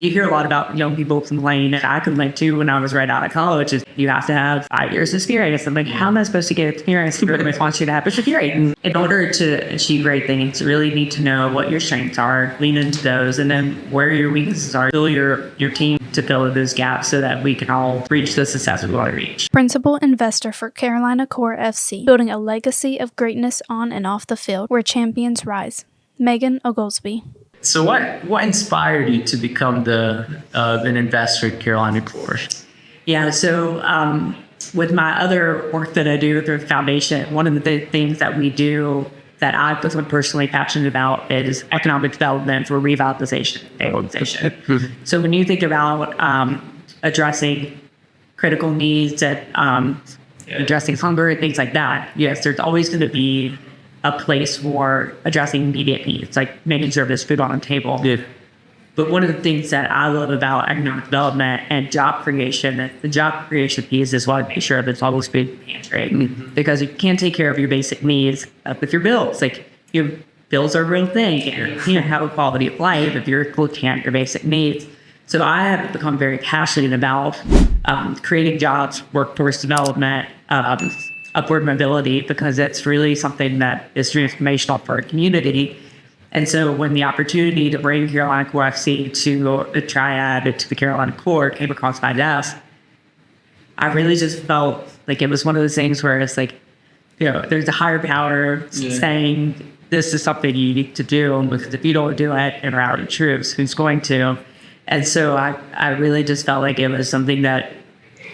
You hear a lot about young people complain, and I complained too when I was right out of college, is you have to have 5 years experience. I'm like, how am I supposed to get experience? It really wants you to have experience. In order to achieve great things, you really need to know what your strengths are, lean into those, and then where your weaknesses are. Fill your team to fill those gaps so that we can all reach the success we want to reach. Principal investor for Carolina Core FC, building a legacy of greatness on and off the field where champions rise. Megan Oglesby. So what inspired you to become an investor at Carolina Core? Yeah, so with my other work that I do through the foundation, one of the things that we do that I'm personally passionate about is economic development for revitalization organization. So when you think about addressing critical needs and addressing hunger and things like that, yes, there's always going to be a place for addressing immediate needs, like making sure there's food on the table. Yeah. But one of the things that I love about economic development and job creation, the job creation piece is what I make sure there's always food in the pantry. Because you can't take care of your basic needs with your bills. Like, your bills are a real thing. You can't have a quality of life if you're looking at your basic needs. So I have become very passionate about creating jobs, workforce development, upward mobility, because it's really something that is transformational for our community. And so when the opportunity to bring Carolina Core FC to the Triad, to the Carolina Core, came across my desk, I really just felt like it was one of those things where it's like, there's a higher power saying this is something you need to do, because if you don't do it in our troops, who's going to? And so I really just felt like it was something that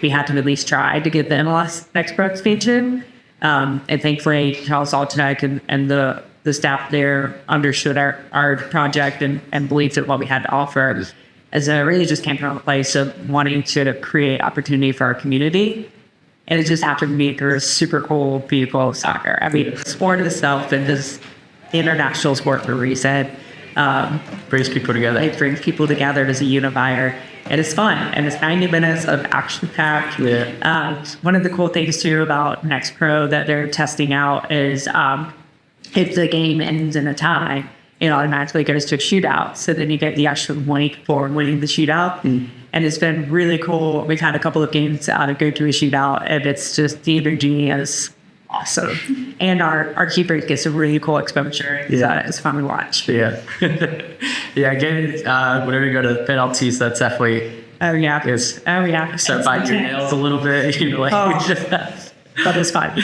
we had to at least try to get the MLS Next Pro expansion. And thankfully, Charles Saltonek and the staff there understood our project and believed in what we had to offer. As I really just came from a place of wanting to create opportunity for our community. And it just happened to be through a super cool vehicle of soccer. I mean, sport itself and this international sport for a reason. Brings people together. It brings people together as a unifier. And it's fun. And it's 90 minutes of action-packed. Yeah. One of the cool things, too, about Next Pro that they're testing out is if the game ends in a tie, it automatically goes to a shootout. So then you get the extra point for winning the shootout. And it's been really cool. We've had a couple of games go to a shootout, and it's just the energy is awesome. And our keeper gets a really cool exposure. It's fun to watch. Yeah. Whenever you go to the penalties, that's definitely... Oh, yeah. Start biting your nails a little bit. But it's fun.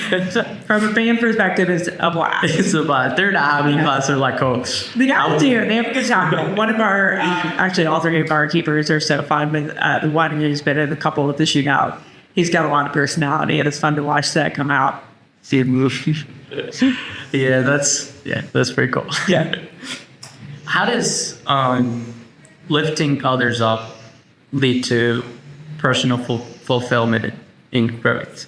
From a fan perspective, it's a blast. It's a blast. They're not having fun. They're like, oh. They have a good time. One of our, actually all three of our keepers are so fun. But the one who's been in a couple of the shootout, he's got a lot of personality, and it's fun to watch that come out. See it move. That's pretty cool. Yeah. How does lifting others up lead to personal fulfillment in growth?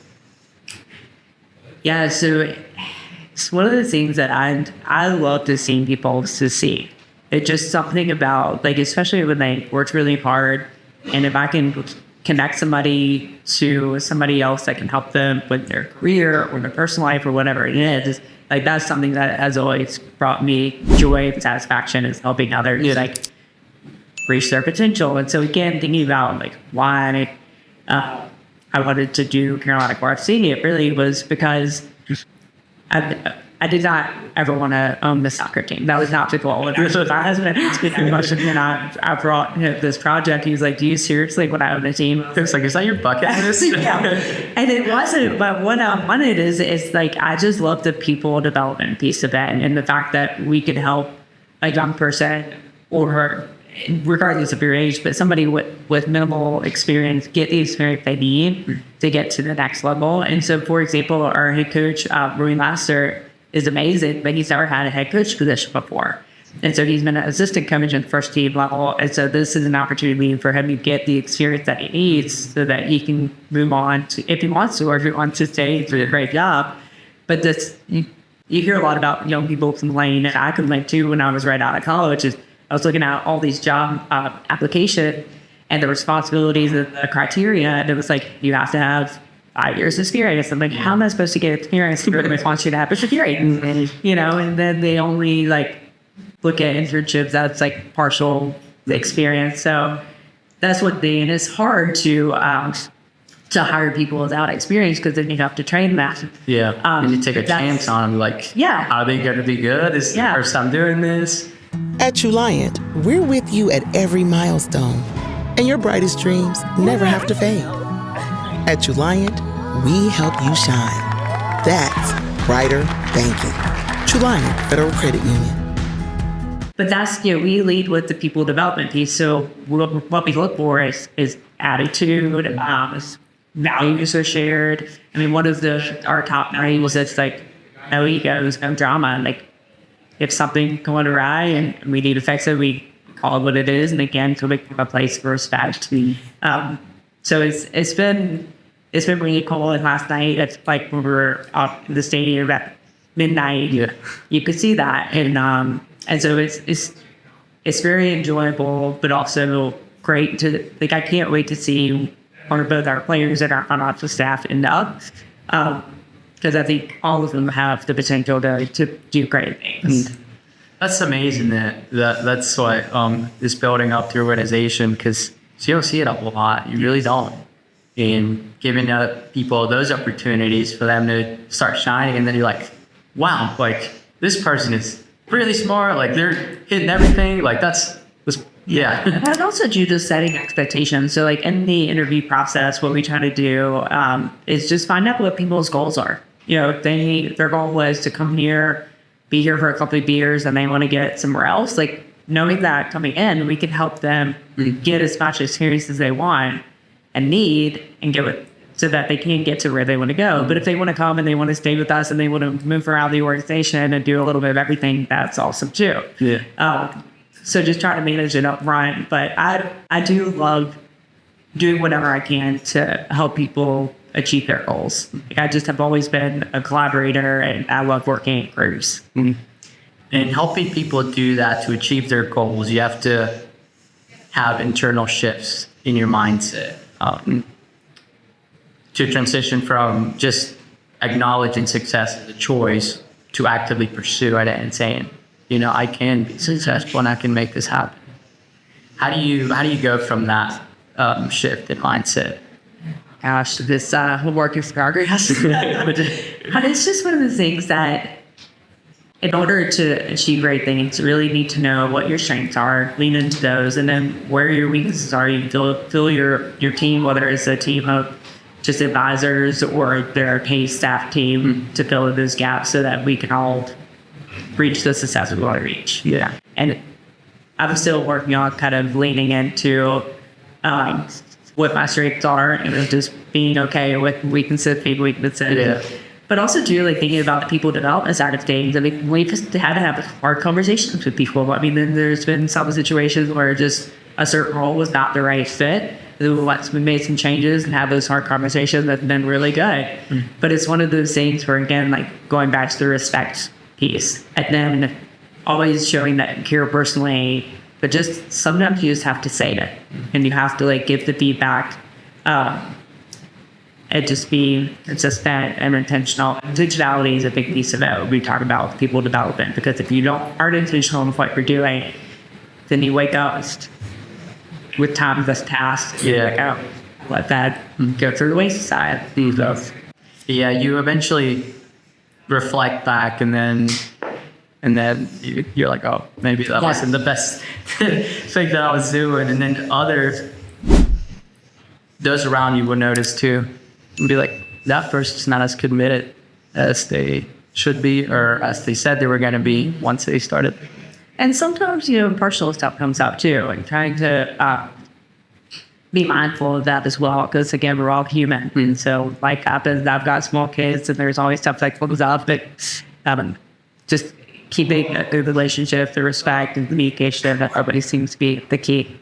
Yeah, so it's one of the things that I love to see people succeed. It's just something about, like, especially when they work really hard, and if I can connect somebody to somebody else that can help them with their career or their personal life or whatever it is, like, that's something that has always brought me joy and satisfaction, is helping others like reach their potential. And so again, thinking about like why I wanted to do Carolina Core FC, it really was because I did not ever want to own the soccer team. That was not the goal. And my husband asked me that question, and I brought this project. He was like, "Do you seriously want to own a team?" I was like, "Is that your bucket list?" Yeah. And it wasn't. But what I wanted is like, I just love the people development piece of it, and the fact that we could help a young person, or regardless of your age, but somebody with minimal experience get the experience they need to get to the next level. And so, for example, our head coach, Rui Master, is amazing, but he's never had a head coach position before. And so he's been an assistant coach at first team level. And so this is an opportunity for him to get the experience that he needs so that he can move on to, if he wants to, or if he wants to stay, do a great job. But this, you hear a lot about young people complain, and I complained too when I was right out of college. I was looking at all these job applications and the responsibilities and the criteria, and it was like, you have to have 5 years experience. I'm like, how am I supposed to get experience? They really want you to have experience, and then they only like look at internships that's like partial the experience. So that's what they, and it's hard to hire people without experience because then you have to train them. Yeah. And you take a chance on them, like, Yeah. are they going to be good? This is the first time doing this. At Juliant, we're with you at every milestone, and your brightest dreams never have to fade. At Juliant, we help you shine. That's brighter banking. Juliant Federal Credit Union. But that's, we lead with the people development piece. So what we look for is attitude, values are shared. I mean, one of our top values is like no egos, no drama. Like if something going awry and we need to fix it, we call it what it is. And again, to make a place for respect. So it's been really cool. And last night, it's like when we were out in the stadium at midnight, you could see that. And so it's very enjoyable, but also great to, like, I can't wait to see both our players and our front office staff end up. Because I think all of them have the potential to do great things. That's amazing that's what is building up the organization, because you don't see it a lot. You really don't. And giving people those opportunities for them to start shining, and then you're like, wow, like this person is really smart. Like they're hitting everything. Like that's yeah. And also due to setting expectations. So like in the interview process, what we try to do is just find out what people's goals are. If their goal was to come here, be here for a couple of years, and they want to get somewhere else, like knowing that coming in, we can help them get as much experience as they want and need and get it so that they can get to where they want to go. But if they want to come and they want to stay with us and they want to move around the organization and do a little bit of everything, that's awesome too. Yeah. So just trying to manage it up front. But I do love doing whatever I can to help people achieve their goals. I just have always been a collaborator, and I love working in groups. And helping people do that to achieve their goals, you have to have internal shifts in your mindset to transition from just acknowledging success as a choice to actively pursue it and saying, I can be successful and I can make this happen. How do you go from that shift in mindset? Gosh, this whole work in progress. But it's just one of the things that, in order to achieve great things, you really need to know what your strengths are, lean into those, and then where your weaknesses are. You fill your team, whether it's a team of just advisors or their paid staff team, to fill in those gaps so that we can all reach the success we want to reach. Yeah. And I'm still working on kind of leaning into what my strengths are and just being okay with weaknesses, being weaknesses. Yeah. But also too, like thinking about the people development side of things. I mean, we just had to have hard conversations with people. I mean, then there's been some situations where just a certain role was not the right fit. We made some changes and have those hard conversations that's been really good. But it's one of those things where, again, like going back to the respect piece, and then always showing that you care personally. But just sometimes you just have to say it, and you have to like give the feedback, and just be consistent and intentional. Intentionality is a big piece of it. We talk about people development, because if you aren't intentional with what you're doing, then you wake up with time that's tasked. Yeah. Like, oh, let that go through the wayside. Yeah, you eventually reflect back, and then you're like, oh, maybe that wasn't the best thing that I was doing. And then those around you will notice too, and be like, that person's not as committed as they should be, or as they said they were going to be once they started. And sometimes, personal stuff comes up too, and trying to be mindful of that as well, because again, we're all human. And so, like, I've got small kids, and there's always stuff that comes up, but just keeping the relationship, the respect, and communication, that everybody seems to be the key.